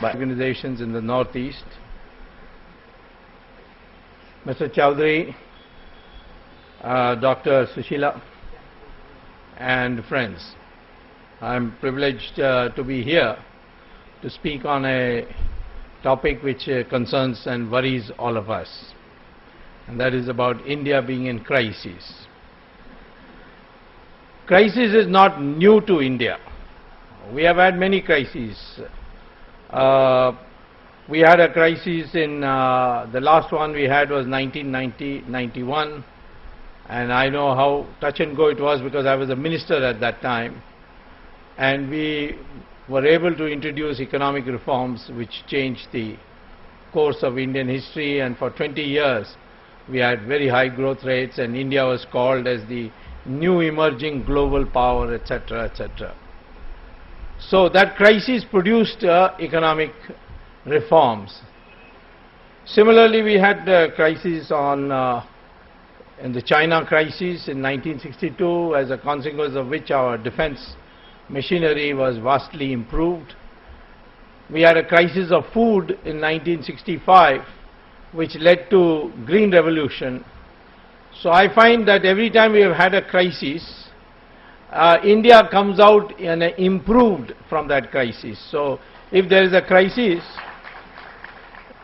by organizations in the Northeast. Mr. Chowdhury, Dr. Sushila, and friends, I'm privileged to be here to speak on a topic which concerns and worries all of us, and that is about India being in crisis. Crisis is not new to India. We have had many crises. We had a crisis in, the last one we had was 1990-91, and I know how touch and go it was because I was a minister at that time, and we were able to introduce economic reforms which changed the course of Indian history, and for 20 years we had very high growth rates, and India was called as the new emerging global power, etc., etc. So that crisis produced economic reforms. Similarly, we had a crisis in the China crisis in 1962, as a consequence of which our defense machinery was vastly improved. We had a crisis of food in 1965, which led to Green Revolution. So I find that every time we have had a crisis, India comes out and improved from that crisis. So if there is a crisis,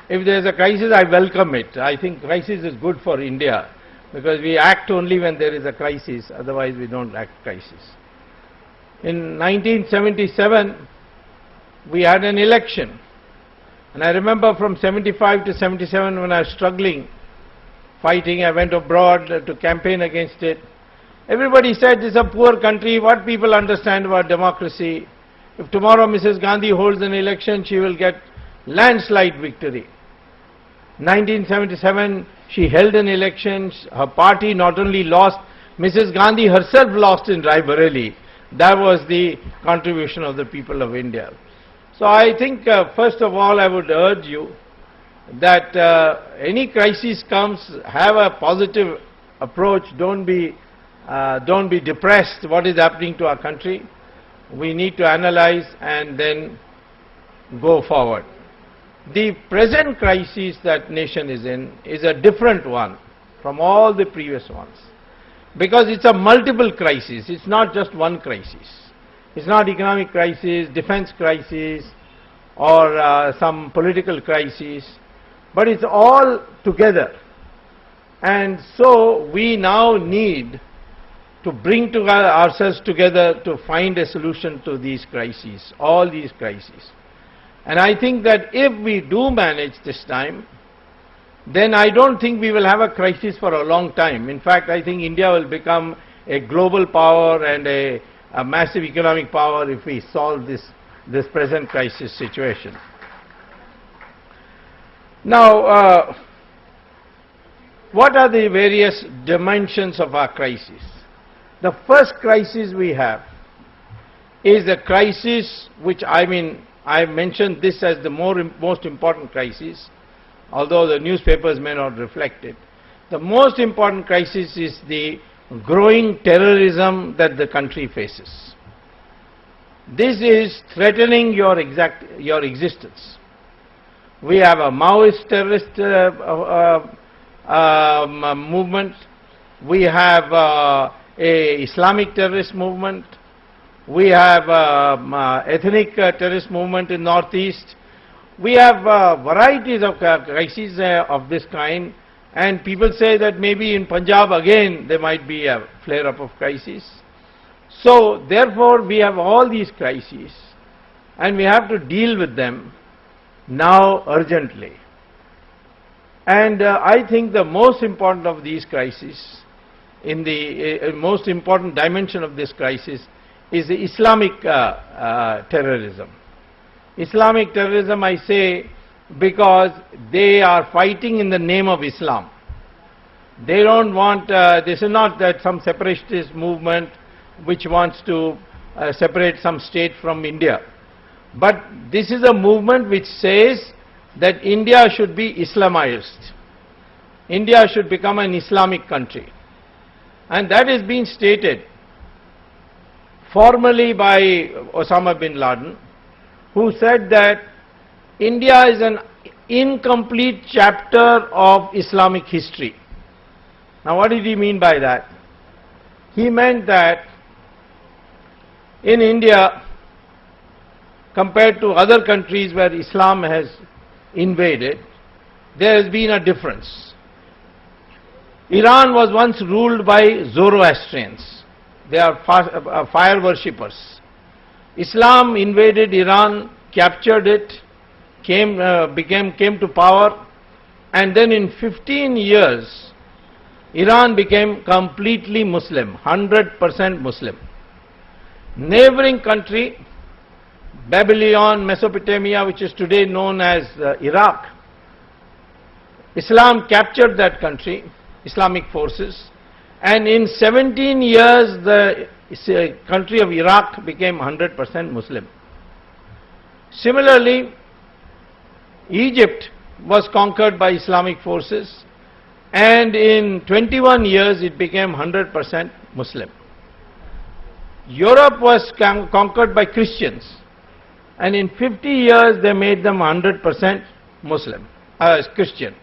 I welcome it. I think crisis is good for India because we act only when there is a crisis, otherwise we don't act crisis. In 1977, we had an election, and I remember from 75 to 77 when I was struggling, fighting, I went abroad to campaign against it. Everybody said this is a poor country, what people understand about democracy? If tomorrow Mrs. Gandhi holds an election, she will get landslide victory. 1977, she held an election, her party not only lost, Mrs. Gandhi herself lost in Raebareli. That was the contribution of the people of India. So I think first of all I would urge you that any crisis comes, have a positive approach, don't be depressed what is happening to our country. We need to analyze and then go forward. The present crisis that nation is in is a different one from all the previous ones, because it's a multiple crisis. It's not just one crisis. It's not economic crisis, defense crisis, or some political crisis, but it's all together. And so we now need to bring ourselves together to find a solution to these crises, all these crises. And I think that if we do manage this time, then I don't think we will have a crisis for a long time. In fact, I think India will become a global power and a massive economic power if we solve this present crisis situation. Now, what are the various dimensions of our crisis? The first crisis we have is a crisis which, I mentioned this as the most important crisis, although the newspapers may not reflect it. The most important crisis is the growing terrorism that the country faces. This is threatening your existence. We have a Maoist terrorist movement. We have a Islamic terrorist movement. We have ethnic terrorist movement in Northeast. We have varieties of crises of this kind, and people say that maybe in Punjab again there might be a flare-up of crisis. So therefore we have all these crises, and we have to deal with them now urgently. And I think the most important of these crises, in the most important dimension of this crisis, is the Islamic terrorism. Islamic terrorism, I say, because they are fighting in the name of Islam. They don't want, this is not that some separatist movement which wants to separate some state from India. But this is a movement which says that India should be Islamized. India should become an Islamic country. And that is being stated formally by Osama bin Laden, who said that India is an incomplete chapter of Islamic history. Now what did he mean by that? He meant that in India, compared to other countries where Islam has invaded, there has been a difference. Iran was once ruled by Zoroastrians. They are fire worshippers. Islam invaded Iran, captured it, came to power, and then in 15 years, Iran became completely Muslim, 100% Muslim. Neighboring country, Babylon, Mesopotamia, which is today known as Iraq, Islam captured that country, Islamic forces, and in 17 years the country of Iraq became 100% Muslim. Similarly, Egypt was conquered by Islamic forces, and in 21 years it became 100% Muslim. Europe was conquered by Christians, and in 50 years they made them 100% Muslim, Christian.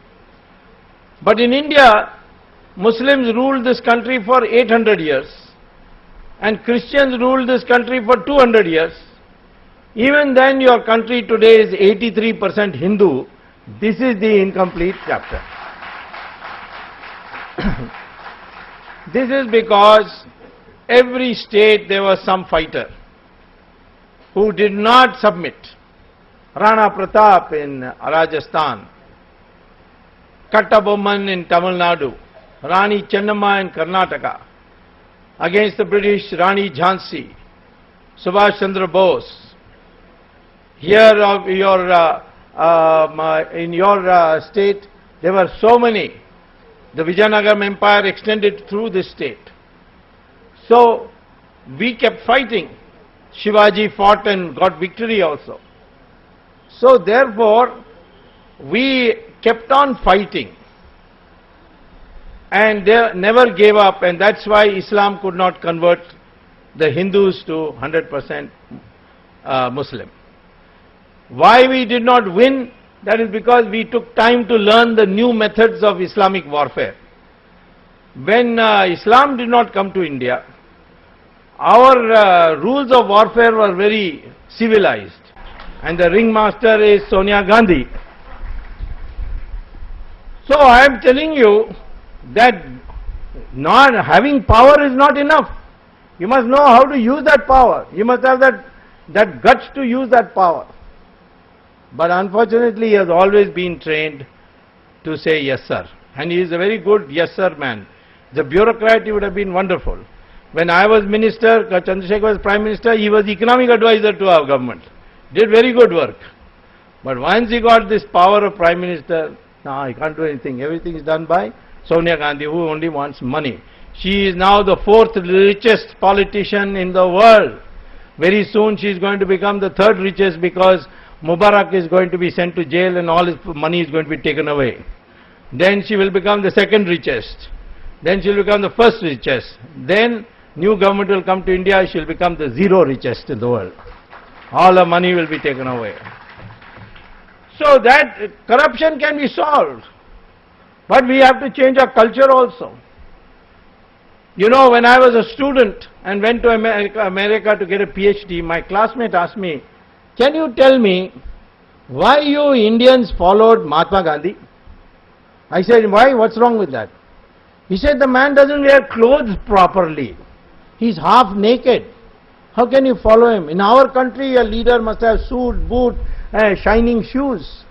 But in India, Muslims ruled this country for 800 years, and Christians ruled this country for 200 years. Even then your country today is 83% Hindu. This is the incomplete chapter. This is because every state there was some fighter who did not submit. Rana Pratap in Rajasthan, Kattabomman in Tamil Nadu, Rani Chennamma in Karnataka, against the British Rani Jhansi, Subhash Chandra Bose. Here of your, in your state, there were so many. The Vijayanagaram Empire extended through this state. So we kept fighting. Shivaji fought and got victory also. So therefore, we kept on fighting and they never gave up, and that's why Islam could not convert the Hindus to 100% Muslim. Why we did not win? That is because we took time to learn the new methods of Islamic warfare. When Islam did not come to India, our rules of warfare were very civilized, and the ringmaster is Sonia Gandhi. So I am telling you that not having power is not enough. You must know how to use that power. You must have that guts to use that power. But unfortunately, he has always been trained to say yes sir, and he is a very good yes sir man. The bureaucrat, he would have been wonderful. When I was minister, Chandrasekhar was prime minister, he was economic advisor to our government. Did very good work. But once he got this power of prime minister, no, he can't do anything. Everything is done by Sonia Gandhi, who only wants money. She is now the 4th richest politician in the world. Very soon she is going to become the 3rd richest, because Mubarak is going to be sent to jail and all his money is going to be taken away. Then she will become the 2nd richest. Then she will become the 1st richest. Then new government will come to India, she will become the 0 richest in the world. All her money will be taken away. So that corruption can be solved. But we have to change our culture also. You know, when I was a student and went to America to get a PhD, my classmate asked me, "Can you tell me why you Indians followed Mahatma Gandhi?" I said, "Why? What's wrong with that?" He said, "The man doesn't wear clothes properly. He's half naked. How can you follow him? In our country, a leader must have suit, boot, shining shoes."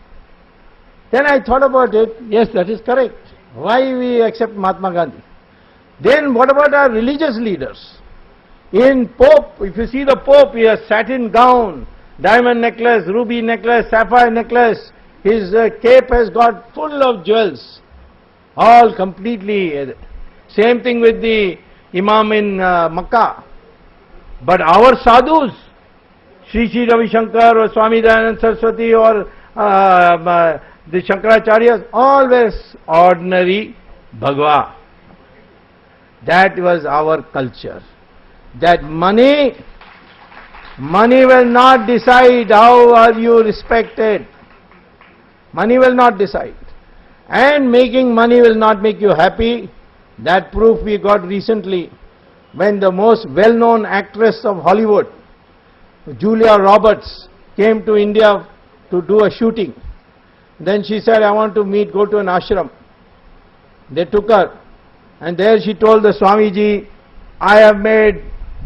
Then I thought about it. Yes, that is correct. Why we accept Mahatma Gandhi? Then what about our religious leaders? In Pope, if you see the Pope, he has satin gown, diamond necklace, ruby necklace, sapphire necklace. His cape has got full of jewels. All completely. Same thing with the Imam in Makkah. But our sadhus, Sri Ravi Shankar or Swami Dayanand Saraswati or the Shankaracharyas, always ordinary Bhagwa. That was our culture. That money will not decide how are you respected. Money will not decide. And making money will not make you happy. That proof we got recently when the most well-known actress of Hollywood, Julia Roberts, came to India to do a shooting. Then she said, I want to go to an ashram. They took her, and there she told the Swamiji, I have made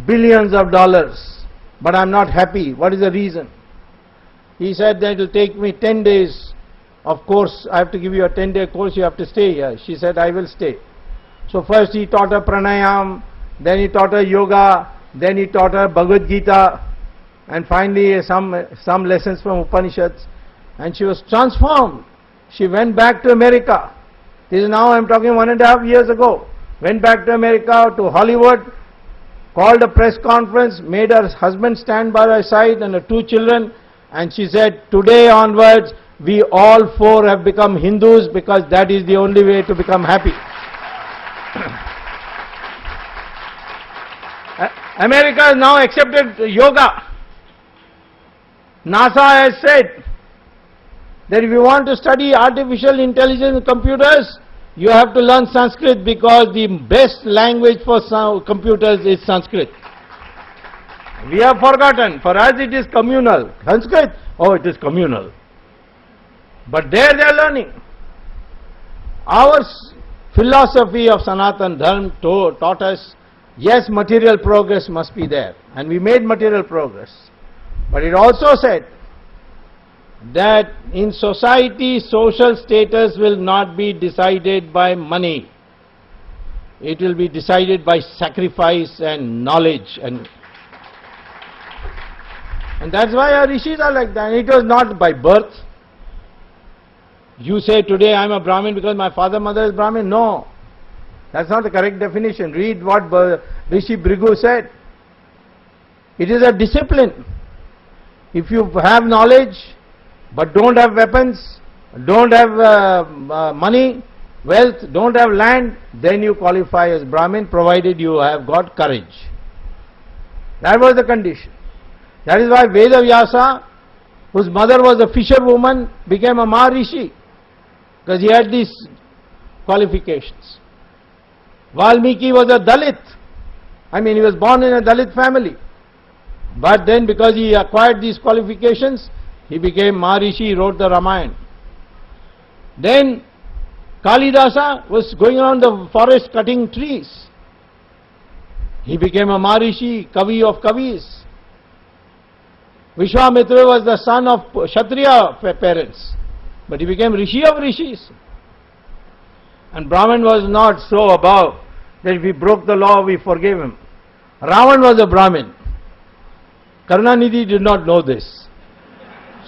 billions of dollars, but I'm not happy. What is the reason? He said that it will take me 10 days of course. I have to give you a 10-day course, you have to stay here. She said, I will stay. So first he taught her pranayam, then he taught her yoga, then he taught her Bhagavad Gita, and finally some lessons from Upanishads, and she was transformed. She went back to America. This is now I am talking 1.5 years ago. Went back to America, to Hollywood, called a press conference, made her husband stand by her side and her 2 children, and she said, today onwards we all 4 have become Hindus because that is the only way to become happy. America has now accepted yoga. NASA has said that if you want to study artificial intelligence and computers, you have to learn Sanskrit because the best language for computers is Sanskrit. We have forgotten. For us it is communal. Sanskrit, oh, it is communal. But there they are learning. Our philosophy of Sanatan Dharma taught us, yes, material progress must be there. And we made material progress. But it also said that in society, social status will not be decided by money. It will be decided by sacrifice and knowledge. And that's why our rishis are like that. It was not by birth. You say today I am a Brahmin because my father mother is Brahmin. No. That's not the correct definition. Read what Rishi Bhrigu said. It is a discipline. If you have knowledge but don't have weapons, don't have money, wealth, don't have land, then you qualify as Brahmin, provided you have got courage. That was the condition. That is why Veda Vyasa, whose mother was a fisherwoman, became a Maharishi, because he had these qualifications. Valmiki was a Dalit. I mean, he was born in a Dalit family. But then because he acquired these qualifications, he became Maharishi, he wrote the Ramayana. Then Kalidasa was going around the forest cutting trees. He became a Maharishi, Kavi of Kavis. Vishwamitra was the son of Kshatriya parents, but he became Rishi of Rishis. And Brahman was not so above that if he broke the law, we forgave him. Ravan was a Brahmin. Karunanidhi did not know this.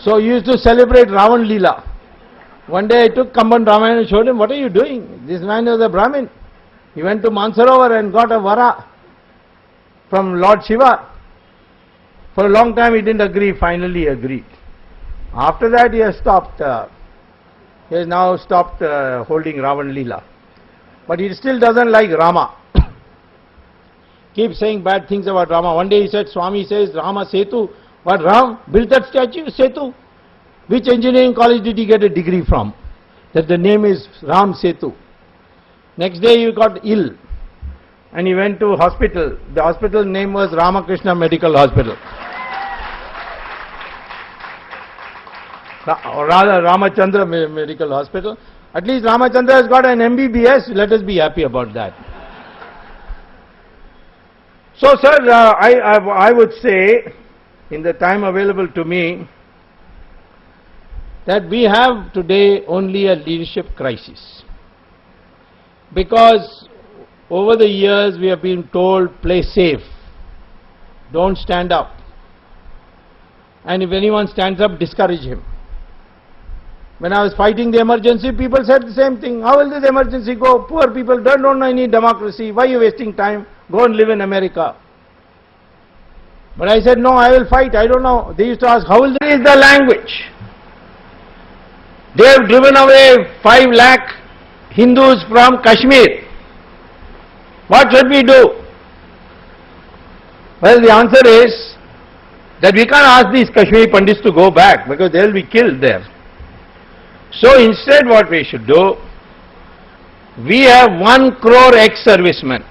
So he used to celebrate Ravan Leela. One day I took Kamban Ramayana and showed him, what are you doing? This man was a Brahmin. He went to Mansarovar and got a vara from Lord Shiva. For a long time he didn't agree, finally he agreed. After that he has stopped, he has now stopped holding Ravan Leela. But he still doesn't like Rama. Keeps saying bad things about Rama. One day he said, Swami says, Rama Setu. What, Ram built that statue, Setu? Which engineering college did he get a degree from? That the name is Ram Setu. Next day he got ill and he went to hospital. The hospital name was Ramakrishna Medical Hospital. Or rather Ramachandra Medical Hospital. At least Ramachandra has got an MBBS. Let us be happy about that. So sir, I would say, in the time available to me, that we have today only a leadership crisis. Because over the years we have been told, play safe, don't stand up. And if anyone stands up, discourage him. When I was fighting the emergency, people said the same thing. How will this emergency go? Poor people don't know any democracy. Why are you wasting time? Go and live in America. But I said, no, I will fight. I don't know. They used to ask, how will this is the language? They have driven away 5 lakh Hindus from Kashmir. What should we do? Well, the answer is that we can't ask these Kashmiri Pandits to go back because they will be killed there. So instead what we should do, we have 1 crore ex-servicemen.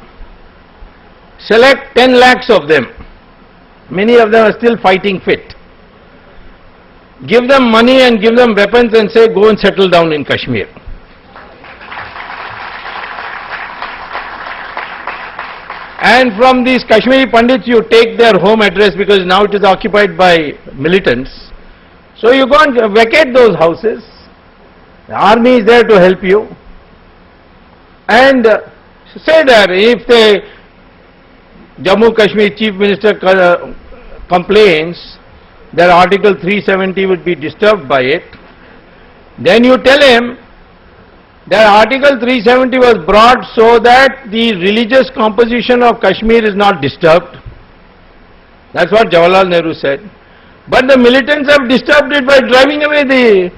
Select 10 lakhs of them. Many of them are still fighting fit. Give them money and give them weapons and say, go and settle down in Kashmir. And from these Kashmiri Pandits, you take their home address because now it is occupied by militants. So you go and vacate those houses. The army is there to help you. And say that if the Jammu Kashmir Chief Minister complains that Article 370 would be disturbed by it, then you tell him that Article 370 was brought so that the religious composition of Kashmir is not disturbed. That's what Jawaharlal Nehru said. But the militants have disturbed it by driving away the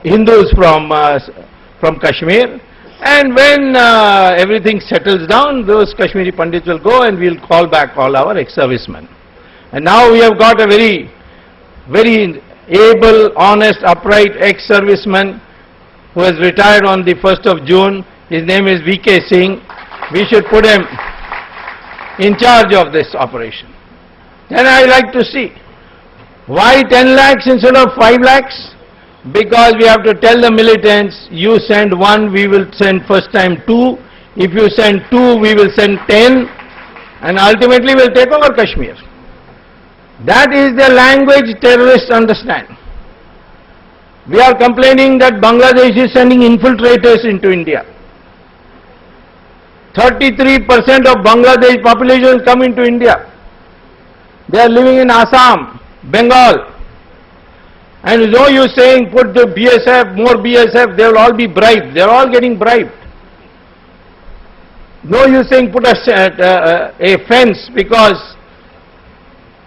Hindus from Kashmir. And when everything settles down, those Kashmiri Pandits will go and we'll call back all our ex-servicemen. And now we have got a very, very able, honest, upright ex-serviceman who has retired on the 1st of June. His name is V.K. Singh. We should put him in charge of this operation. Then I like to see, why 10 lakhs instead of 5 lakhs? Because we have to tell the militants, you send 1, we will send first time 2. If you send 2, we will send 10. And ultimately we'll take over Kashmir. That is the language terrorists understand. We are complaining that Bangladesh is sending infiltrators into India. 33% of Bangladesh population come into India. They are living in Assam, Bengal. And no use saying put the BSF, more BSF, they will all be bribed. They are all getting bribed. No use saying put a fence because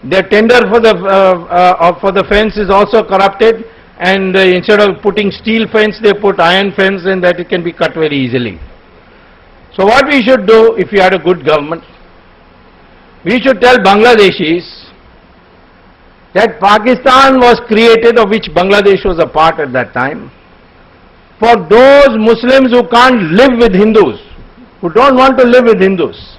the tender for the fence is also corrupted. And instead of putting steel fence, they put iron fence, and that it can be cut very easily. So what we should do, if we had a good government, we should tell Bangladeshis that Pakistan was created, of which Bangladesh was a part at that time, for those Muslims who can't live with Hindus, who don't want to live with Hindus.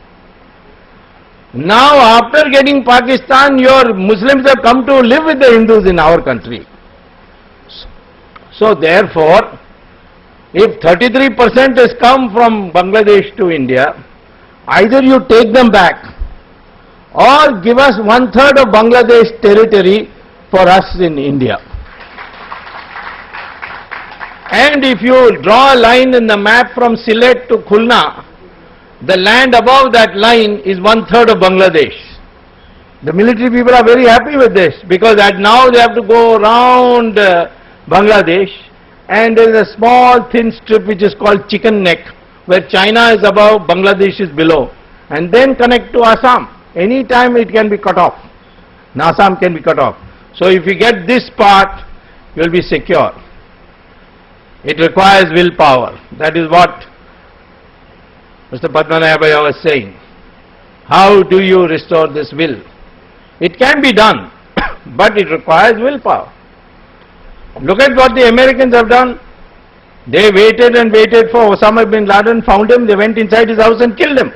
Now after getting Pakistan, your Muslims have come to live with the Hindus in our country. So therefore, if 33% has come from Bangladesh to India, either you take them back or give us 1/3 of Bangladesh territory for us in India. And if you draw a line in the map from Sylhet to Khulna, the land above that line is 1/3 of Bangladesh. The military people are very happy with this because now they have to go around Bangladesh, and there is a small thin strip which is called Chicken Neck, where China is above, Bangladesh is below, and then connect to Assam. Any time it can be cut off. Assam can be cut off. So if you get this part, you will be secure. It requires willpower. That is what Mr. Padmanabhaya was saying. How do you restore this will? It can be done, but it requires willpower. Look at what the Americans have done. They waited and waited for Osama bin Laden, found him, they went inside his house and killed him.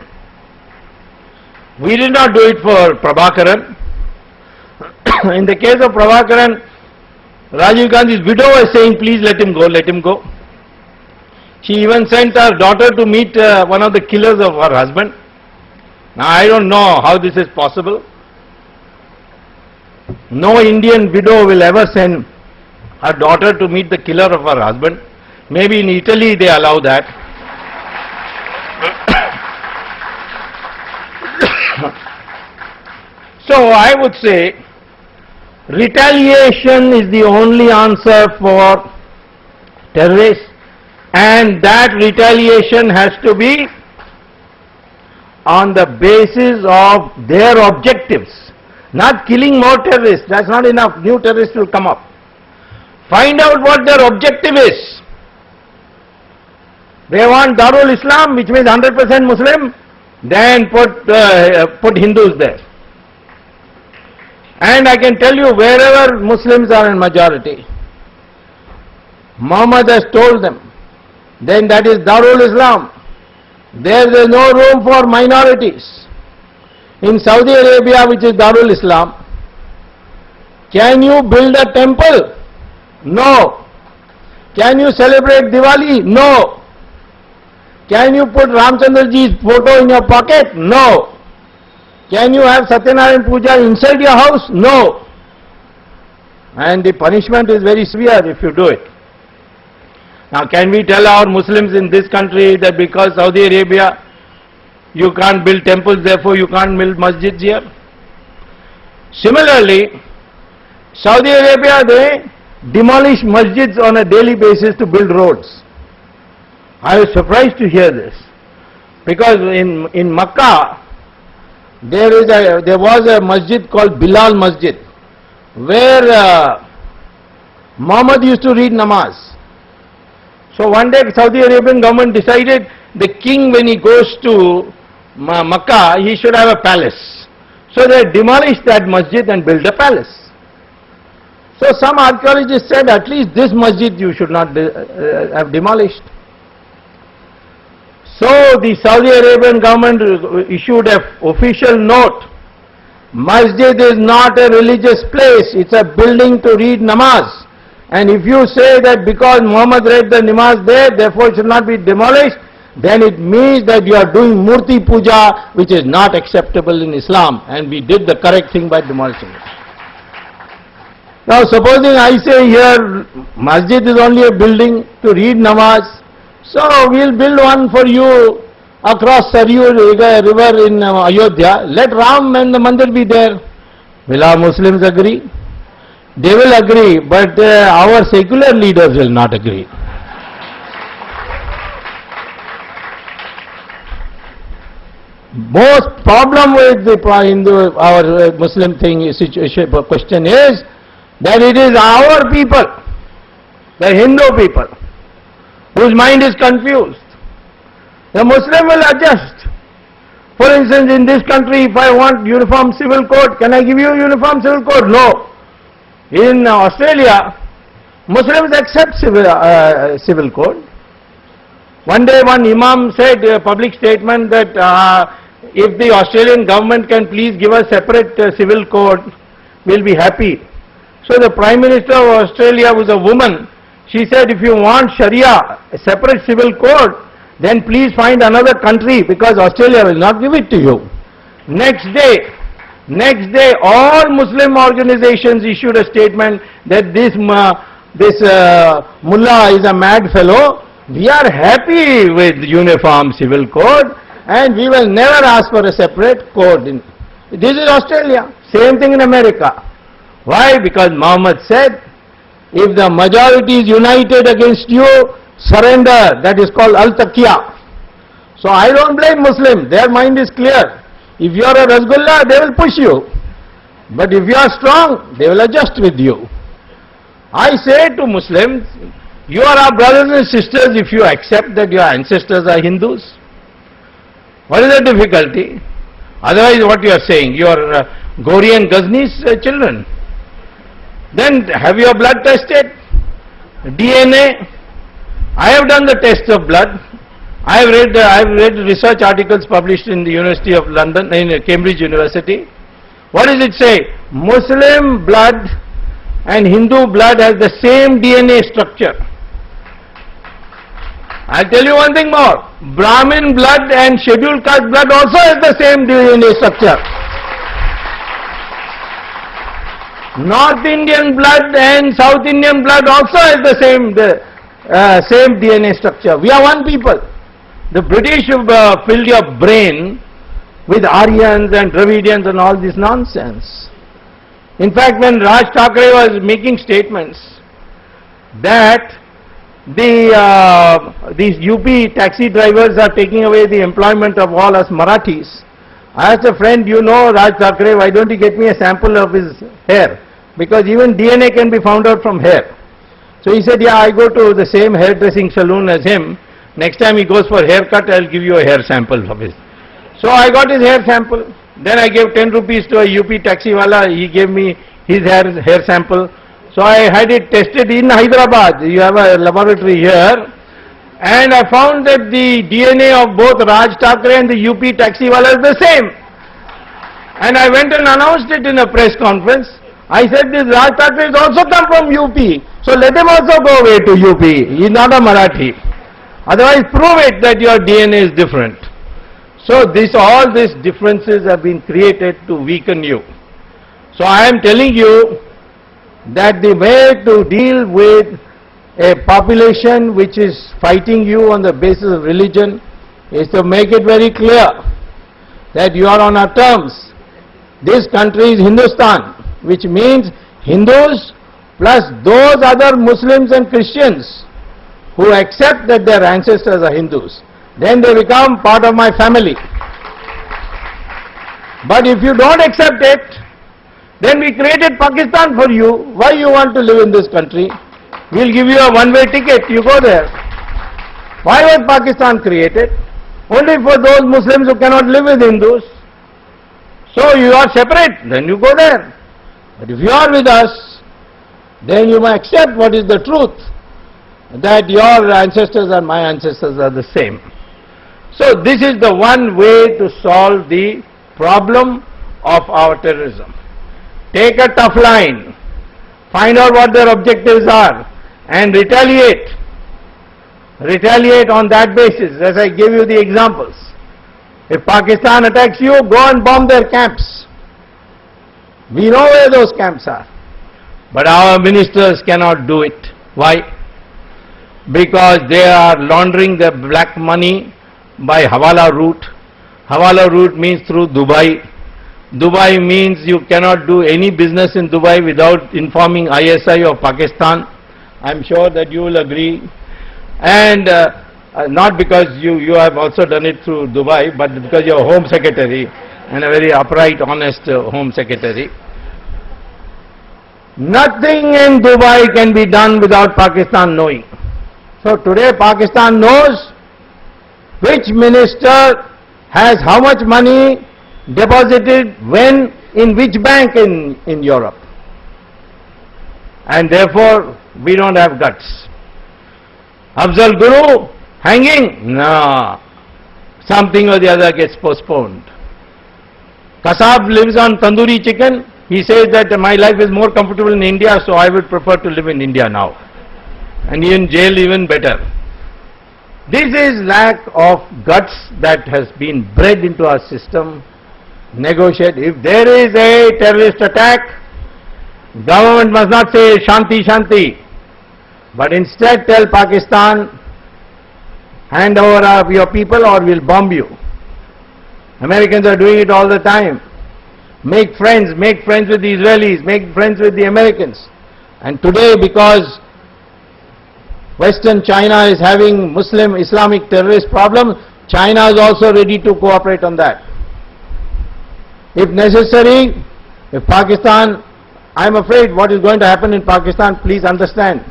We did not do it for Prabhakaran. In the case of Prabhakaran, Rajiv Gandhi's widow was saying, please let him go, let him go. She even sent her daughter to meet one of the killers of her husband. Now I don't know how this is possible. No Indian widow will ever send her daughter to meet the killer of her husband. Maybe in Italy they allow that. So I would say retaliation is the only answer for terrorists, and that retaliation has to be on the basis of their objectives. Not killing more terrorists, that's not enough. New terrorists will come up. Find out what their objective is. They want Darul Islam, which means 100% Muslim, then put Hindus there. And I can tell you, wherever Muslims are in majority, Muhammad has told them, then that is Darul Islam. There is no room for minorities. In Saudi Arabia, which is Darul Islam, can you build a temple? No. Can you celebrate Diwali? No. Can you put Ramchandra ji's photo in your pocket? No. Can you have Satyanarayan Puja inside your house? No. And the punishment is very severe if you do it. Now can we tell our Muslims in this country that because Saudi Arabia you can't build temples, therefore you can't build masjids here? Similarly, Saudi Arabia, they demolish masjids on a daily basis to build roads. I was surprised to hear this, because in Makkah there was a masjid called Bilal Masjid, where Muhammad used to read namaz. So one day Saudi Arabian government decided the king, when he goes to Makkah, he should have a palace. So they demolished that masjid and built a palace. So some archaeologists said at least this masjid you should not have demolished. So the Saudi Arabian government issued an official note. Masjid is not a religious place, it's a building to read namaz. And if you say that because Muhammad read the namaz there, therefore it should not be demolished, then it means that you are doing murti puja, which is not acceptable in Islam, and we did the correct thing by demolishing it. Now supposing I say here, masjid is only a building to read namaz, so we'll build one for you across Saryu river in Ayodhya. Let Ram and the mandir be there. Will our Muslims agree? They will agree, but our secular leaders will not agree. Most problem with the our Muslim question is that it is our people, the Hindu people, whose mind is confused. The Muslim will adjust. For instance, in this country, if I want uniform civil code, can I give you uniform civil code? No. In Australia, Muslims accept civil code. One day one imam said a public statement that if the Australian government can please give us separate civil code, we'll be happy. So the Prime Minister of Australia was a woman. She said, if you want Sharia, a separate civil code, then please find another country, because Australia will not give it to you. Next day, all Muslim organizations issued a statement that this mullah is a mad fellow. We are happy with uniform civil code and we will never ask for a separate code. This is Australia. Same thing in America. Why? Because Muhammad said, if the majority is united against you, surrender. That is called al-taqiyya. So I don't blame Muslims. Their mind is clear. If you are a Rasgullah, they will push you. But if you are strong, they will adjust with you. I say to Muslims, you are our brothers and sisters if you accept that your ancestors are Hindus. What is the difficulty? Otherwise, what you are saying, you are Gauri and Ghazni's children. Then have your blood tested? DNA? I have done the test of blood. I have read research articles published in the University of London, in Cambridge University. What does it say? Muslim blood and Hindu blood has the same DNA structure. I'll tell you one thing more. Brahmin blood and scheduled caste blood also has the same DNA structure. North Indian blood and South Indian blood also has the same DNA structure. We are one people. The British have filled your brain with Aryans and Dravidians and all this nonsense. In fact, when Raj Thackeray was making statements that these UP taxi drivers are taking away the employment of all us Marathis, I asked a friend, you know Raj Thackeray, why don't you get me a sample of his hair? Because even DNA can be found out from hair. So he said, yeah, I go to the same hairdressing salon as him. Next time he goes for haircut, I'll give you a hair sample of his. So I got his hair sample. Then I gave 10 rupees to a UP taxi wala. He gave me his hair sample. So I had it tested in Hyderabad. You have a laboratory here. And I found that the DNA of both Raj Thackeray and the UP taxiwala is the same. And I went and announced it in a press conference. I said, this Raj Thackeray is also come from UP. So let him also go away to UP. He is not a Marathi. Otherwise prove it that your DNA is different. So all these differences have been created to weaken you. So I am telling you that the way to deal with a population which is fighting you on the basis of religion is to make it very clear that you are on our terms. This country is Hindustan, which means Hindus plus those other Muslims and Christians who accept that their ancestors are Hindus. Then they become part of my family. But if you don't accept it, then we created Pakistan for you. Why you want to live in this country? We'll give you a one-way ticket, you go there. Why was Pakistan created? Only for those Muslims who cannot live with Hindus. So you are separate, then you go there. But if you are with us, then you must accept what is the truth, that your ancestors and my ancestors are the same. So this is the one way to solve the problem of our terrorism. Take a tough line, find out what their objectives are, and retaliate. Retaliate on that basis, as I gave you the examples. If Pakistan attacks you, go and bomb their camps. We know where those camps are. But our ministers cannot do it. Why? Because they are laundering the black money by Hawala route. Hawala route means through Dubai. Dubai means you cannot do any business in Dubai without informing ISI of Pakistan. I'm sure that you will agree. And not because you have also done it through Dubai, but because you're Home Secretary and a very upright, honest Home Secretary. Nothing in Dubai can be done without Pakistan knowing. So today Pakistan knows which minister has how much money deposited when in which bank in Europe. And therefore we don't have guts. Afzal Guru hanging? No. Something or the other gets postponed. Kasab lives on tandoori chicken. He says that my life is more comfortable in India, so I would prefer to live in India now. And in jail even better. This is lack of guts that has been bred into our system. Negotiate. If there is a terrorist attack, government must not say Shanti Shanti, but instead tell Pakistan, hand over your people or we'll bomb you. Americans are doing it all the time. Make friends with the Israelis, make friends with the Americans. And today, because Western China is having Muslim Islamic terrorist problem, China is also ready to cooperate on that. If necessary, if Pakistan, I am afraid what is going to happen in Pakistan, please understand.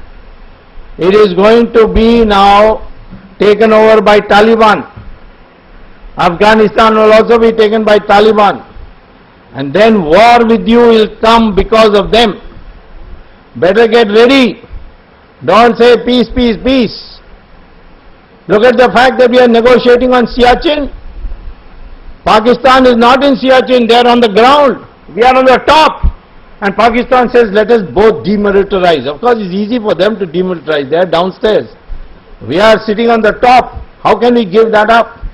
It is going to be now taken over by Taliban. Afghanistan will also be taken by Taliban. And then war with you will come because of them. Better get ready. Don't say peace, peace, peace. Look at the fact that we are negotiating on Siachen. Pakistan is not in Siachen, they are on the ground. We are on the top. And Pakistan says, let us both demilitarize. Of course, it's easy for them to demilitarize. They are downstairs. We are sitting on the top. How can we give that up?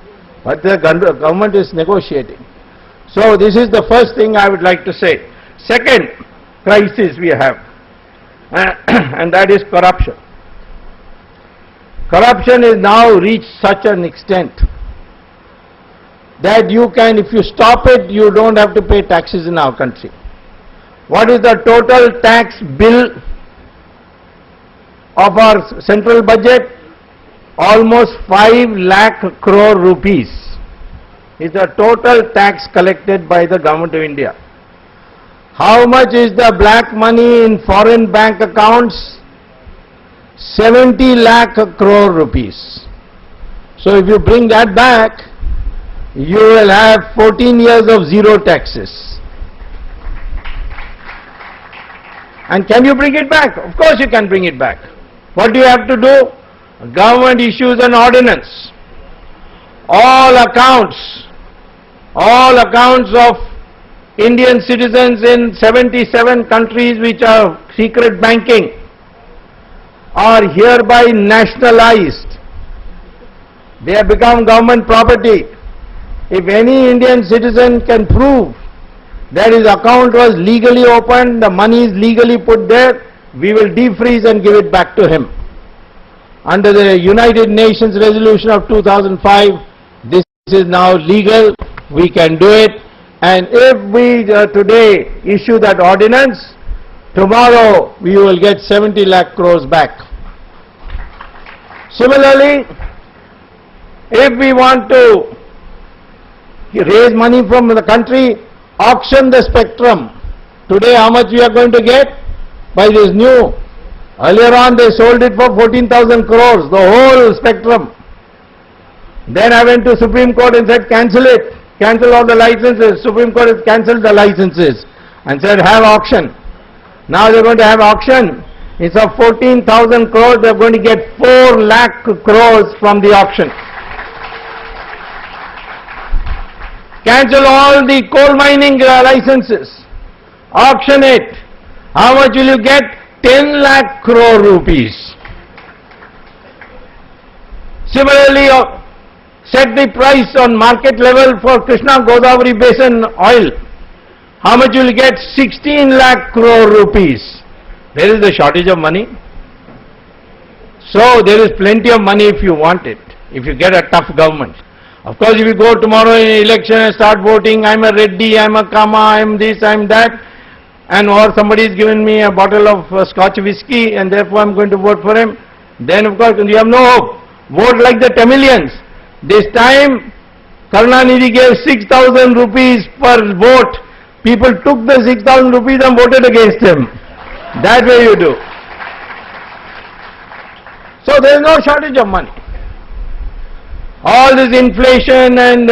But the government is negotiating. So this is the first thing I would like to say. Second crisis we have, and that is corruption. Corruption is now reached such an extent that you can, if you stop it, you don't have to pay taxes in our country. What is the total tax bill of our central budget? Almost 5 lakh crore rupees is the total tax collected by the government of India. How much is the black money in foreign bank accounts? 70 lakh crore rupees. So if you bring that back, you will have 14 years of zero taxes. And can you bring it back? Of course you can bring it back. What do you have to do? Government issues an ordinance. All accounts of Indian citizens in 77 countries which are secret banking are hereby nationalized. They have become government property. If any Indian citizen can prove that his account was legally opened, the money is legally put there, we will defreeze and give it back to him. Under the United Nations resolution of 2005, this is now legal, we can do it, and if we today issue that ordinance, tomorrow we will get 70 lakh crores back. Similarly, if we want to raise money from the country, auction the spectrum. Today how much we are going to get? By this new. Earlier on they sold it for 14,000 crores, the whole spectrum. Then I went to Supreme Court and said cancel it, cancel all the licenses. Supreme Court has cancelled the licenses and said have auction. Now they are going to have auction. Instead of 14,000 crores, they are going to get 4 lakh crores from the auction. Cancel all the coal mining licenses. Auction it. How much will you get? 10 lakh crore rupees. Similarly, set the price on market level for Krishna Godavari Basin oil. How much will you get? 16 lakh crore rupees. There is a shortage of money. So there is plenty of money if you want it, if you get a tough government. Of course, if you go tomorrow in election and start voting, I'm a Reddy, I'm a Kama, I'm this, I'm that, and or somebody is giving me a bottle of Scotch whiskey and therefore I'm going to vote for him, then of course you have no hope. Vote like the Tamilians. This time, Karunanidhi gave 6,000 rupees per vote. People took the 6,000 rupees and voted against him. That way you do. So there is no shortage of money. All this inflation and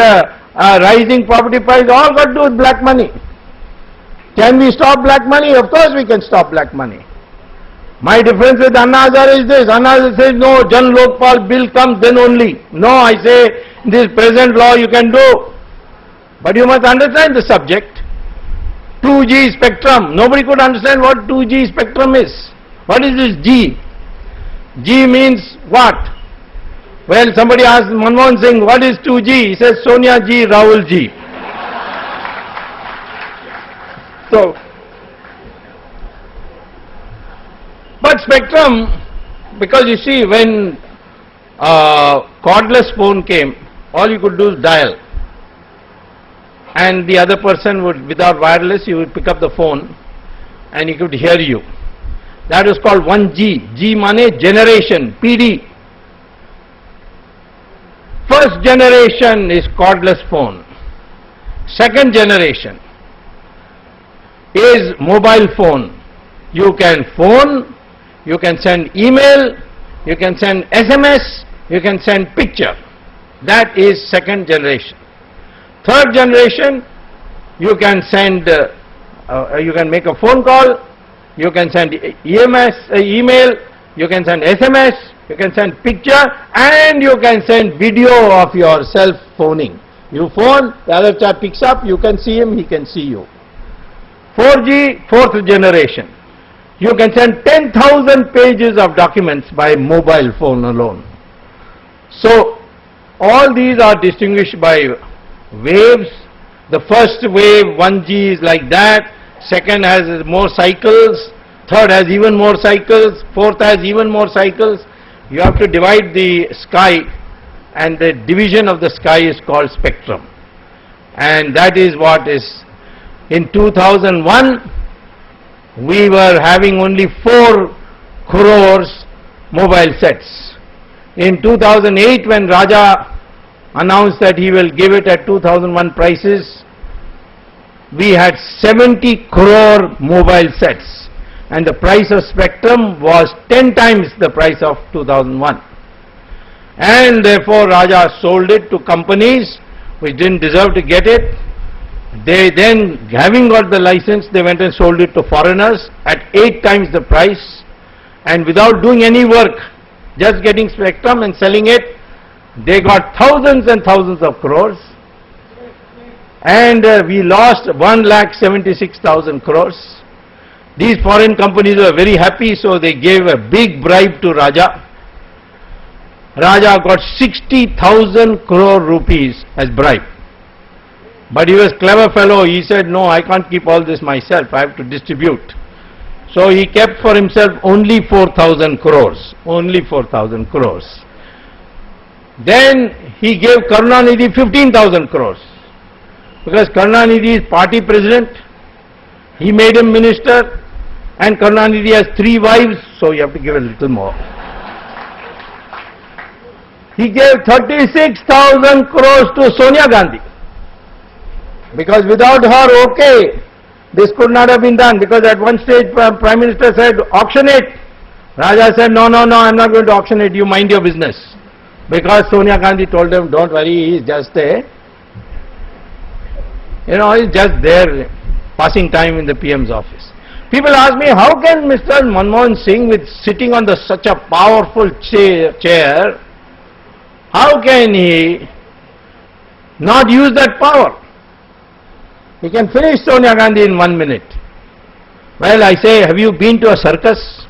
rising property price, all got to do with black money. Can we stop black money? Of course we can stop black money. My difference with Anna Hazare is this. Anna Hazare says, no, Jan Lokpal bill comes then only. No, I say, this present law you can do. But you must understand the subject. 2G spectrum. Nobody could understand what 2G spectrum is. What is this G? G means what? Well, somebody asked Manmohan Singh, what is 2G? He says, Sonia G, Rahul G. So, but spectrum, because you see, when cordless phone came, all you could do is dial. And the other person would, without wireless, you would pick up the phone and he could hear you. That was called 1G. G means generation, PD. First generation is cordless phone. Second generation is mobile phone. You can phone, you can send email, you can send SMS, you can send picture. That is second generation. Third generation, you can send, you can make a phone call, you can send email, you can send SMS, you can send picture, and you can send video of yourself phoning. You phone, the other chap picks up, you can see him, he can see you. 4G, fourth generation. You can send 10,000 pages of documents by mobile phone alone. So, all these are distinguished by waves. The first wave, 1G, is like that. Second has more cycles. Third has even more cycles. Fourth has even more cycles. You have to divide the sky, and the division of the sky is called spectrum. And that is what is. In 2001, we were having only 4 crores mobile sets. In 2008, when Raja announced that he will give it at 2001 prices, we had 70 crore mobile sets, and the price of spectrum was 10 times the price of 2001. And therefore Raja sold it to companies which didn't deserve to get it, They then, having got the license, they went and sold it to foreigners at 8 times the price, and without doing any work, just getting spectrum and selling it, they got thousands and thousands of crores, and we lost 1,76,000 crores. These foreign companies were very happy, so they gave a big bribe to Raja. Raja got 60,000 crore rupees as bribe. But he was a clever fellow. He said, no, I can't keep all this myself. I have to distribute. So he kept for himself only 4,000 crores. Only 4,000 crores. Then he gave Karunanidhi 15,000 crores. Because Karunanidhi is party president. He made him minister. And Karunanidhi has 3 wives. So you have to give a little more. He gave 36,000 crores to Sonia Gandhi. Because without her, okay, this could not have been done. Because at one stage, Prime Minister said, auction it. Raja said, no, no, no, I'm not going to auction it, you mind your business. Because Sonia Gandhi told him, don't worry, he's just he's just there, passing time in the PM's office. People ask me, how can Mr. Manmohan Singh, with sitting on such a powerful chair, how can he not use that power? He can finish Sonia Gandhi in 1 minute. Well, I say, have you been to a circus?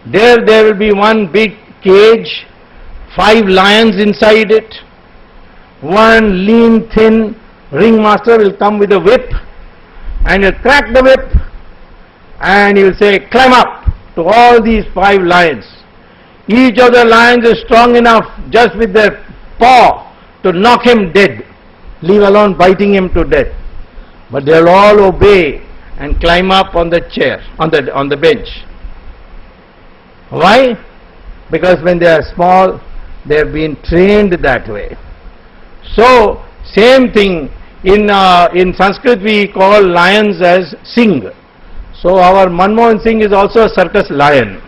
There will be one big cage, 5 lions inside it. One lean, thin ringmaster will come with a whip, and he'll crack the whip, and he will say, climb up to all these 5 lions. Each of the lions is strong enough just with their paw to knock him dead, leave alone biting him to death. But they will all obey and climb up on the chair, on the bench. Why? Because when they are small, they have been trained that way. So, same thing, in Sanskrit we call lions as Singh. So our Manmohan Singh is also a circus lion.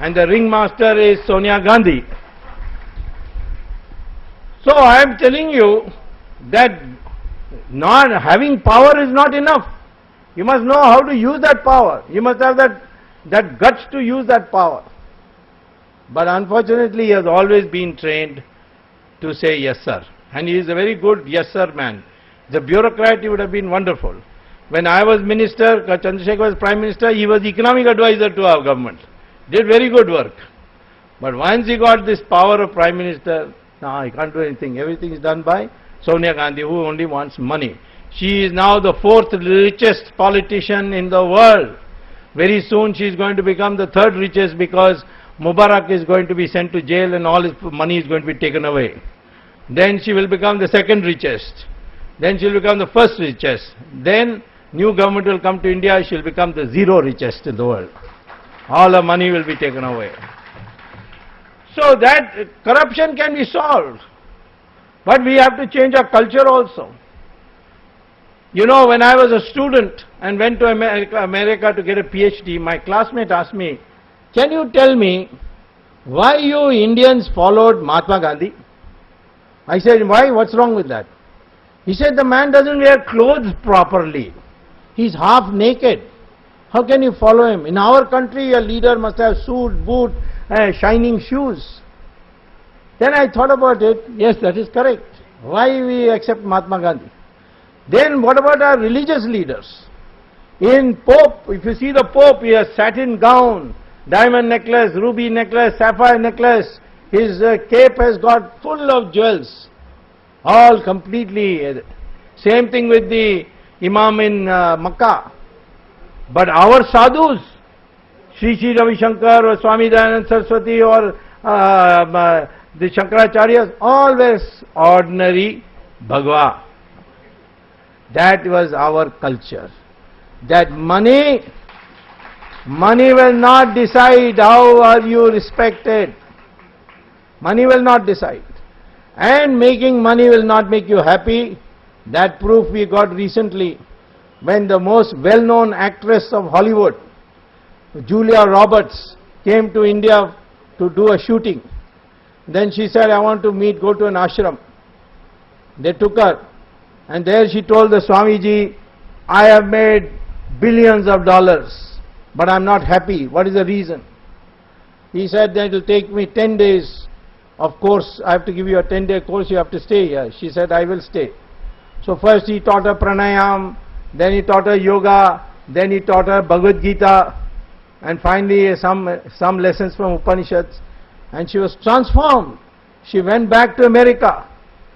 And the ringmaster is Sonia Gandhi. So I am telling you that not having power is not enough. You must know how to use that power. You must have that guts to use that power. But unfortunately, he has always been trained to say yes sir. And he is a very good yes sir man. The bureaucrat, he would have been wonderful. When I was minister, Chandrasekhar was prime minister, he was economic advisor to our government. Did very good work. But once he got this power of prime minister, no, he can't do anything. Everything is done by Sonia Gandhi, who only wants money. She is now the 4th richest politician in the world. Very soon she is going to become the 3rd richest, because Mubarak is going to be sent to jail and all his money is going to be taken away. Then she will become the 2nd richest. Then she will become the 1st richest. Then new government will come to India, she will become the 0 richest in the world. All her money will be taken away. So that corruption can be solved. But we have to change our culture also. You know, when I was a student and went to America to get a PhD, my classmate asked me, can you tell me why you Indians followed Mahatma Gandhi? I said, why? What's wrong with that? He said, the man doesn't wear clothes properly. He's half naked. How can you follow him? In our country, a leader must have suit, boot, shining shoes. Then I thought about it. Yes, that is correct. Why we accept Mahatma Gandhi? Then what about our religious leaders? In Pope, if you see the Pope, he has satin gown, diamond necklace, ruby necklace, sapphire necklace. His cape has got full of jewels. All completely. Same thing with the Imam in Makkah. But our sadhus, Sri Ravi Shankar or Swami Dayanand Saraswati or the Shankaracharyas, always ordinary Bhagwa. That was our culture. That money will not decide how are you respected. Money will not decide. And making money will not make you happy. That proof we got recently when the most well-known actress of Hollywood, Julia Roberts, came to India to do a shooting. Then she said, I want to go to an ashram. They took her. And there she told the Swamiji, I have made billions of dollars, but I'm not happy. What is the reason? He said that it will take me 10 days. Of course, I have to give you a 10-day course, you have to stay here. She said, I will stay. So first he taught her pranayam, then he taught her yoga, then he taught her Bhagavad Gita, and finally some lessons from Upanishads. And she was transformed. She went back to America.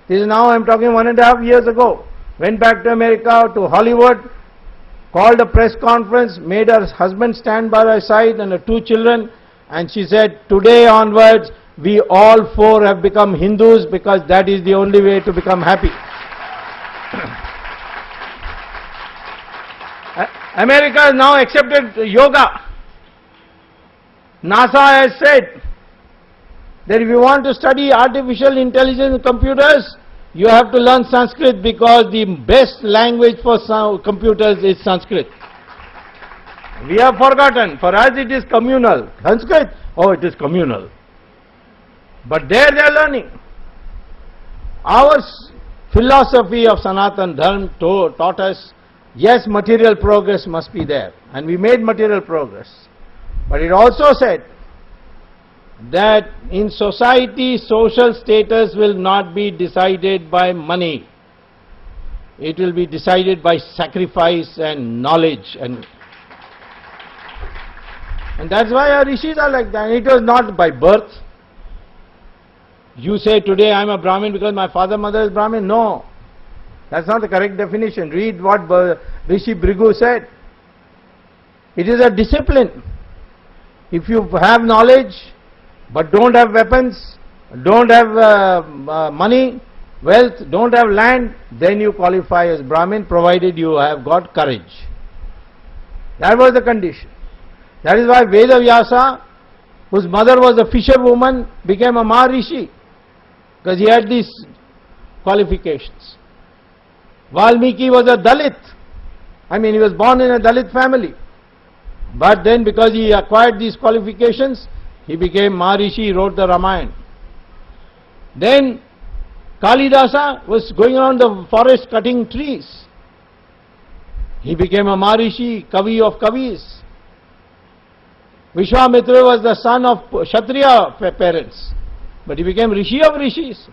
This is now, I'm talking 1.5 years ago. Went back to America, to Hollywood, called a press conference, made her husband stand by her side and her 2 children, and she said, today onwards, we all 4 have become Hindus because that is the only way to become happy. America has now accepted yoga. NASA has said that if you want to study artificial intelligence and computers, you have to learn Sanskrit because the best language for computers is Sanskrit. We have forgotten. For us it is communal. Sanskrit, oh, it is communal. But there they are learning. Our philosophy of Sanatan Dharma taught us, yes, material progress must be there. And we made material progress. But it also said that in society, social status will not be decided by money. It will be decided by sacrifice and knowledge. And that's why our rishis are like that. It was not by birth. You say today I am a Brahmin because my father mother is Brahmin. No. That's not the correct definition. Read what Rishi Bhrigu said. It is a discipline. If you have knowledge but don't have weapons, don't have money, wealth, don't have land, then you qualify as Brahmin, provided you have got courage. That was the condition. That is why Veda Vyasa, whose mother was a fisherwoman, became a Maharishi, because he had these qualifications. Valmiki was a Dalit. I mean, he was born in a Dalit family. But then because he acquired these qualifications, he became Maharishi, he wrote the Ramayana. Then Kalidasa was going around the forest cutting trees. He became a Maharishi, Kavi of Kavis. Vishwamitra was the son of Kshatriya parents, but he became Rishi of Rishis.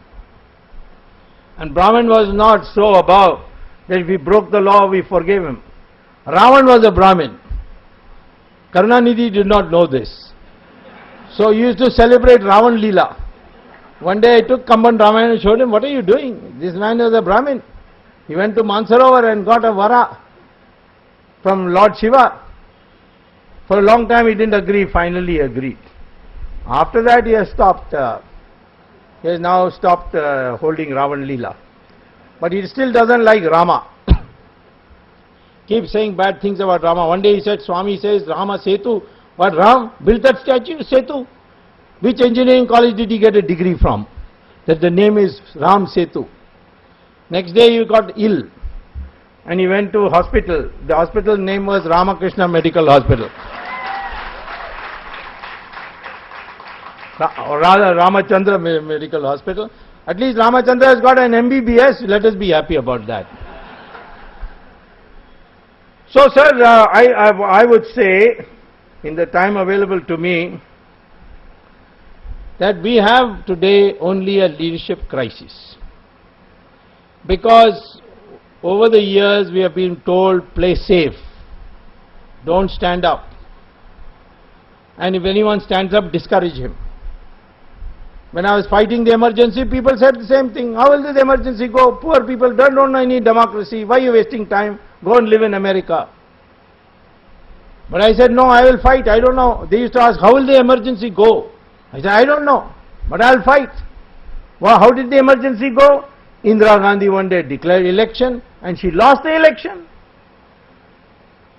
And Brahman was not so above that if he broke the law, we forgave him. Ravan was a Brahmin. Karunanidhi did not know this. So he used to celebrate Ravan Leela. One day I took Kamban Ramayana and showed him, what are you doing? This man was a Brahmin. He went to Mansarovar and got a vara from Lord Shiva. For a long time he didn't agree, finally he agreed. After that he has stopped, he has now stopped holding Ravan Leela. But he still doesn't like Rama. Keep saying bad things about Rama. One day he said, Swami says, Rama Setu. But Ram built that statue, Setu. Which engineering college did he get a degree from? That the name is Ram Setu. Next day he got ill and he went to hospital. The hospital name was Ramakrishna Medical Hospital. Or rather Ramachandra Medical Hospital. At least Ramachandra has got an MBBS. Let us be happy about that. So sir, I would say, in the time available to me, that we have today only a leadership crisis. Because over the years we have been told, play safe, don't stand up. And if anyone stands up, discourage him. When I was fighting the emergency, people said the same thing. How will this emergency go? Poor people don't know any democracy. Why are you wasting time? Go and live in America. But I said, no, I will fight. I don't know. They used to ask, how will the emergency go? I said, I don't know, but I'll fight. Well, how did the emergency go? Indira Gandhi one day declared election and she lost the election.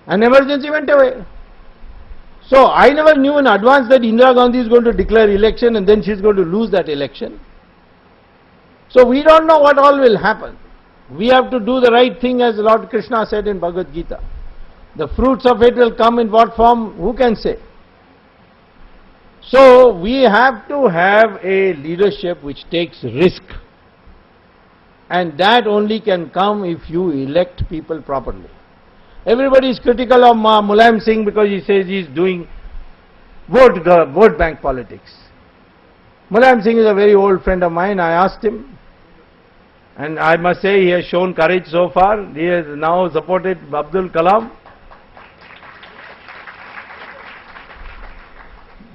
And emergency went away. So I never knew in advance that Indira Gandhi is going to declare election and then she's going to lose that election. So we don't know what all will happen. We have to do the right thing, as Lord Krishna said in Bhagavad Gita. The fruits of it will come in what form? Who can say? So we have to have a leadership which takes risk. And that only can come if you elect people properly. Everybody is critical of Mulayam Singh because he says he is doing vote bank politics. Mulayam Singh is a very old friend of mine. I asked him, and I must say he has shown courage so far. He has now supported Abdul Kalam.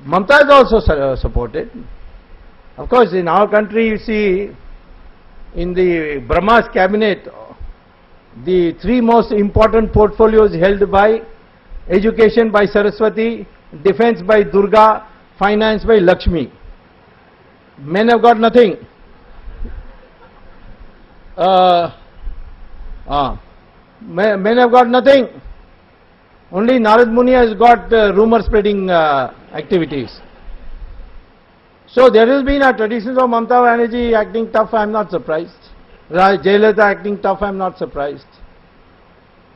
Mamta is also supported. Of course, in our country, you see, in the Brahma's cabinet, the three most important portfolios held by education by Saraswati, defense by Durga, finance by Lakshmi. Men have got nothing. Men have got nothing. Only Narad Muni has got rumor spreading activities. So there has been a tradition of Mamata Banerjee acting tough, I am not surprised. Jayalalitha acting tough, I am not surprised.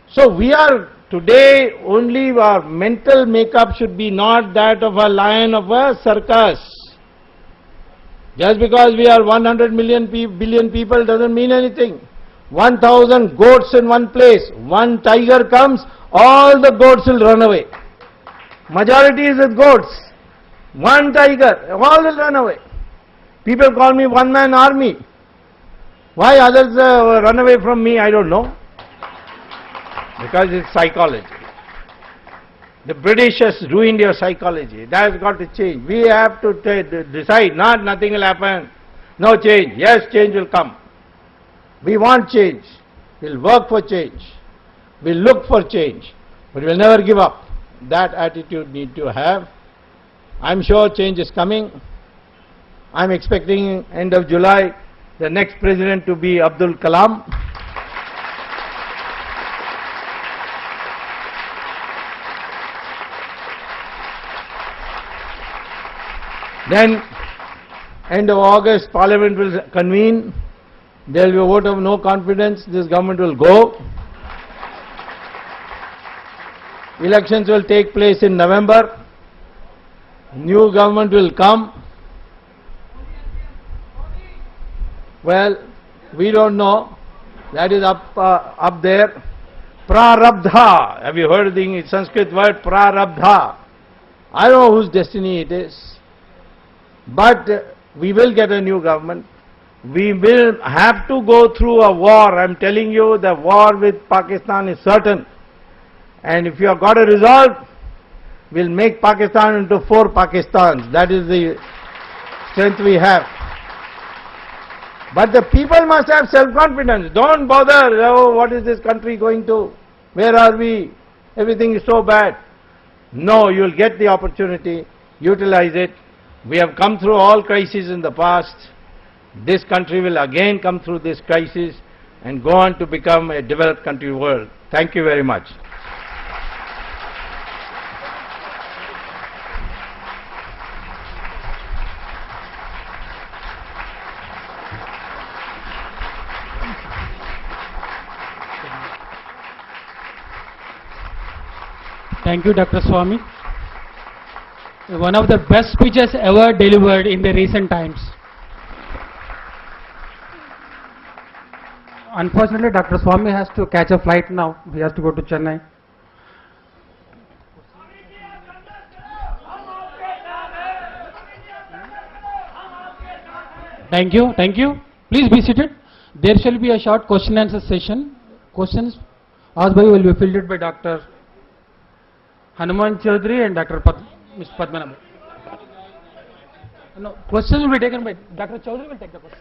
So we are today, only our mental makeup should be not that of a lion of a circus. Just because we are 100 billion people doesn't mean anything. 1,000 goats in one place, one tiger comes, all the goats will run away. Majority is with goats. One tiger, all will run away. People call me one-man army. Why others run away from me, I don't know. Because it's psychology. The British has ruined your psychology. That has got to change. We have to decide, nothing will happen. No change. Yes, change will come. We want change. We'll work for change. We'll look for change. But we'll never give up. That attitude need to have. I'm sure change is coming. I'm expecting end of July the next president to be Abdul Kalam. Then end of August Parliament will convene. There will be a vote of no confidence. This government will go. Elections will take place in November. New government will come. Well, we don't know. That is up there. Prarabdha. Have you heard the Sanskrit word Prarabdha? I don't know whose destiny it is. But we will get a new government. We will have to go through a war. I'm telling you, the war with Pakistan is certain. And if you have got a resolve, we'll make Pakistan into 4 Pakistans. That is the strength we have. But the people must have self-confidence. Don't bother, oh, what is this country going to? Where are we? Everything is so bad. No, you'll get the opportunity, utilize it. We have come through all crises in the past. This country will again come through this crisis and go on to become a developed country world. Thank you very much. Thank you, Dr. Swamy. One of the best speeches ever delivered in the recent times. Unfortunately, Dr. Swamy has to catch a flight now. He has to go to Chennai. Thank you. Thank you. Please be seated. There shall be a short question and answer session. Questions asked by you will be fielded by Dr. Hanuman Chaudhary and Dr. Ms. Padmanabh. No, questions will be taken by Dr. Chaudhary will take the question.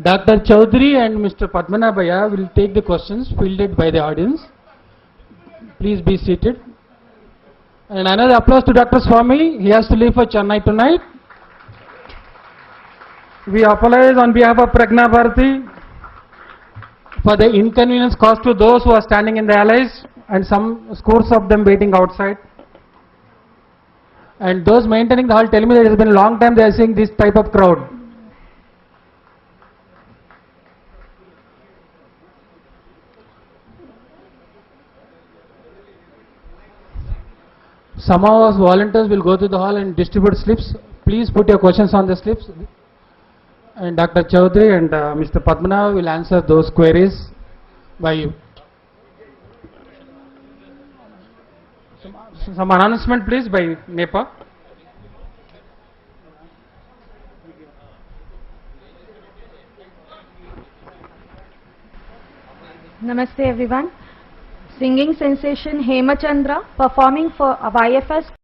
Dr. Chaudhary and Mr. Padmanabhaya will take the questions fielded by the audience. Please be seated. And another applause to Dr. Swamy. He has to leave for Chennai tonight. We apologize on behalf of Pragna Bharati for the inconvenience caused to those who are standing in the alleys and some scores of them waiting outside. And those maintaining the hall tell me that it has been a long time they are seeing this type of crowd. Some of us volunteers will go to the hall and distribute slips. Please put your questions on the slips. and Dr. Chaudhary and Mr. Padmanabh will answer those queries by you. Some announcement please by NEPA. Namaste everyone. Singing sensation Hemachandra performing for YFS